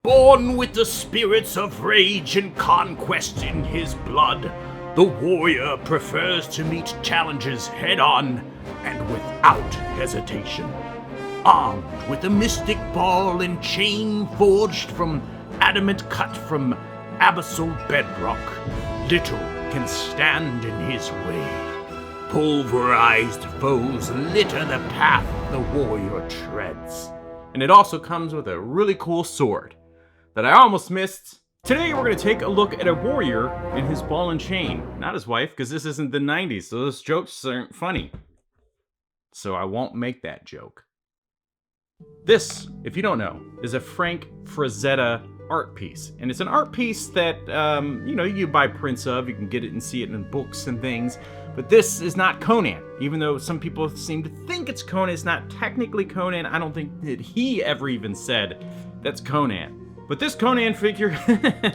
Born with the spirits of rage and conquest in his blood, the warrior prefers to meet challenges head-on and without hesitation. Armed with a mystic ball and chain forged from adamant cut from abyssal bedrock, little can stand in his way. Pulverized foes litter the path the warrior treads. And it also comes with a really cool sword that I almost missed. Today we're going to take a look at a warrior in his ball and chain. Not his wife, because this isn't the 90s, so those jokes aren't funny. So I won't make that joke. This, if you don't know, is a Frank Frazetta art piece. And it's an art piece that, you buy prints of. You can get it and see it in books and things. But this is not Conan. Even though some people seem to think it's Conan, it's not technically Conan. I don't think that he ever even said that's Conan. But this Conan figure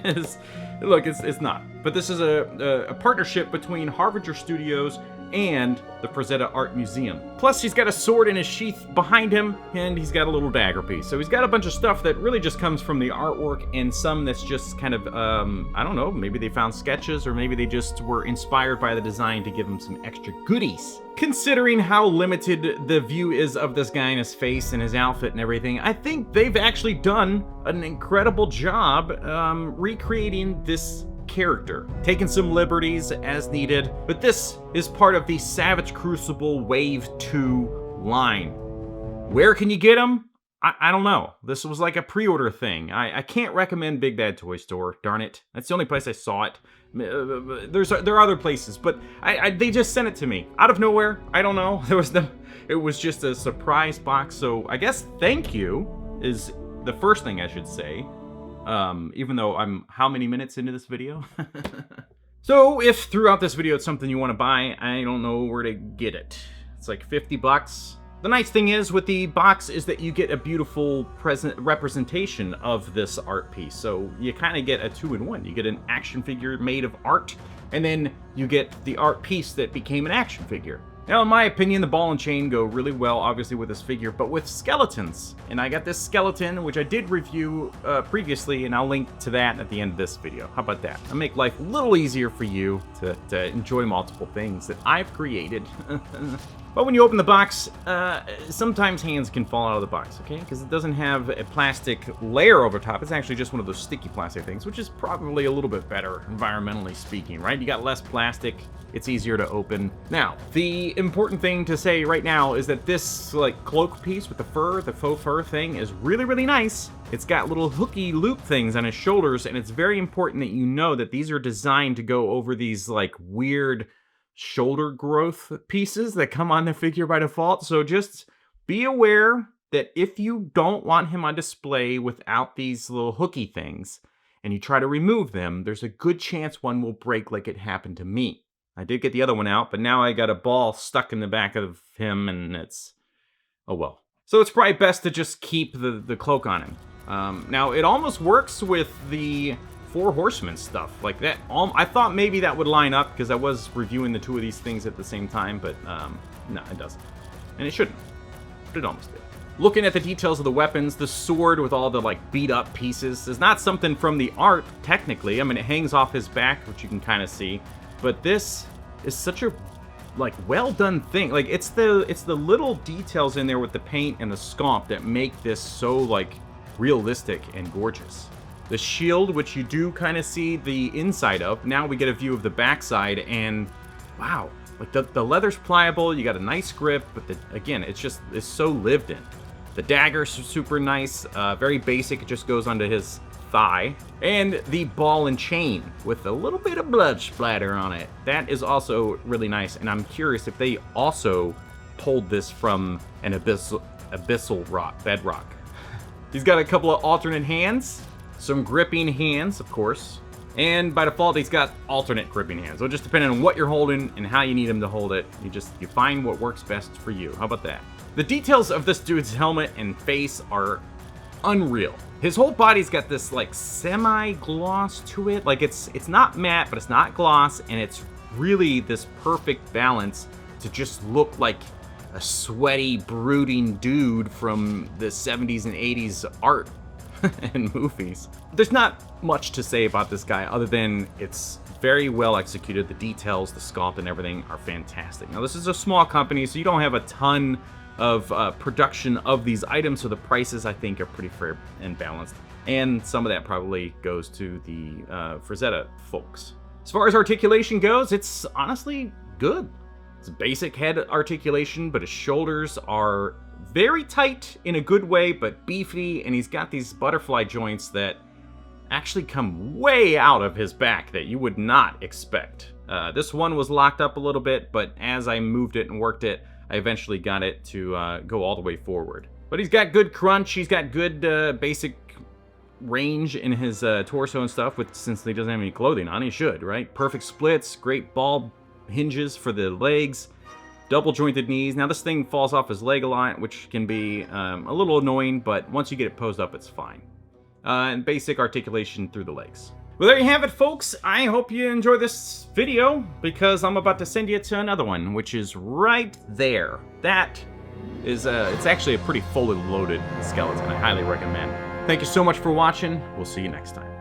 is, look, it's not. But this is a partnership between Harbinger Studios and the Frazetta Art Museum. Plus, he's got a sword in his sheath behind him, and he's got a little dagger piece. So he's got a bunch of stuff that really just comes from the artwork, and some that's just kind of, I don't know, maybe they found sketches, or maybe they just were inspired by the design to give him some extra goodies. Considering how limited the view is of this guy and his face and his outfit and everything, I think they've actually done an incredible job recreating this character, taking some liberties as needed, but this is part of the Savage Crucible Wave 2 line. Where can you get them? I don't know. This was like a pre-order thing. I can't recommend Big Bad Toy Store, darn it. That's the only place I saw it. There are other places, but they just sent it to me out of nowhere. I don't know. It was just a surprise box, so I guess thank you is the first thing I should say. Even though I'm how many minutes into this video? So if throughout this video it's something you want to buy, I don't know where to get it. It's like 50 bucks. The nice thing is with the box is that you get a beautiful representation of this art piece. So you kind of get a 2-in-1. You get an action figure made of art, and then you get the art piece that became an action figure. Now, in my opinion, the ball and chain go really well, obviously, with this figure, but with skeletons. And I got this skeleton, which I did review previously, and I'll link to that at the end of this video. How about that? I'll make life a little easier for you to enjoy multiple things that I've created. But when you open the box, sometimes hands can fall out of the box, okay? Because it doesn't have a plastic layer over top. It's actually just one of those sticky plastic things, which is probably a little bit better, environmentally speaking, right? You got less plastic, it's easier to open. Now, the important thing to say right now is that this, like, cloak piece with the fur, the faux fur thing, is really, really nice. It's got little hooky loop things on his shoulders, and it's very important that you know that these are designed to go over these, like, weird shoulder growth pieces that come on the figure by default. So just be aware that if you don't want him on display without these little hooky things and you try to remove them, there's a good chance one will break like it happened to me. I did get the other one out, but now I got a ball stuck in the back of him, and it's, oh well. So it's probably best to just keep the cloak on him. Now it almost works with the Four Horsemen stuff like that. I thought maybe that would line up because I was reviewing the two of these things at the same time, but no, it doesn't. And it shouldn't, but it almost did. Looking at the details of the weapons, the sword with all the like beat up pieces is not something from the art technically. I mean, it hangs off his back, which you can kind of see, but this is such a like well done thing. Like it's the little details in there with the paint and the sculpt that make this so like realistic and gorgeous. The shield, which you do kind of see the inside of. Now we get a view of the backside, and wow, like the leather's pliable. You got a nice grip, but again, it's so lived in. The dagger's super nice, very basic. It just goes onto his thigh, and the ball and chain with a little bit of blood splatter on it. That is also really nice, and I'm curious if they also pulled this from an abyssal rock, bedrock. He's got a couple of alternate hands. Some gripping hands, of course, and by default he's got alternate gripping hands. So just depending on what you're holding and how you need him to hold it, you find what works best for you. How about that? The details of this dude's helmet and face are unreal. His whole body's got this like semi-gloss to it. Like it's not matte, but it's not gloss, and it's really this perfect balance to just look like a sweaty, brooding dude from the 70s and 80s art. and movies. There's not much to say about this guy other than it's very well executed. The details, the sculpt, and everything are fantastic. Now, this is a small company, so you don't have a ton of production of these items, so the prices, I think, are pretty fair and balanced. And some of that probably goes to the Frazetta folks. As far as articulation goes, it's honestly good. It's basic head articulation, but his shoulders are very tight in a good way, but beefy, and he's got these butterfly joints that actually come way out of his back that you would not expect. This one was locked up a little bit, but as I moved it and worked it, I eventually got it to go all the way forward. But he's got good crunch, he's got good basic range in his torso and stuff, since he doesn't have any clothing on, he should, right? Perfect splits, great ball hinges for the legs, double jointed knees. Now this thing falls off his leg a lot, which can be a little annoying, but once you get it posed up, it's fine. And basic articulation through the legs. Well, there you have it, folks. I hope you enjoy this video, because I'm about to send you to another one, which is right there. That is, it's actually a pretty fully loaded skeleton. I highly recommend. Thank you so much for watching. We'll see you next time.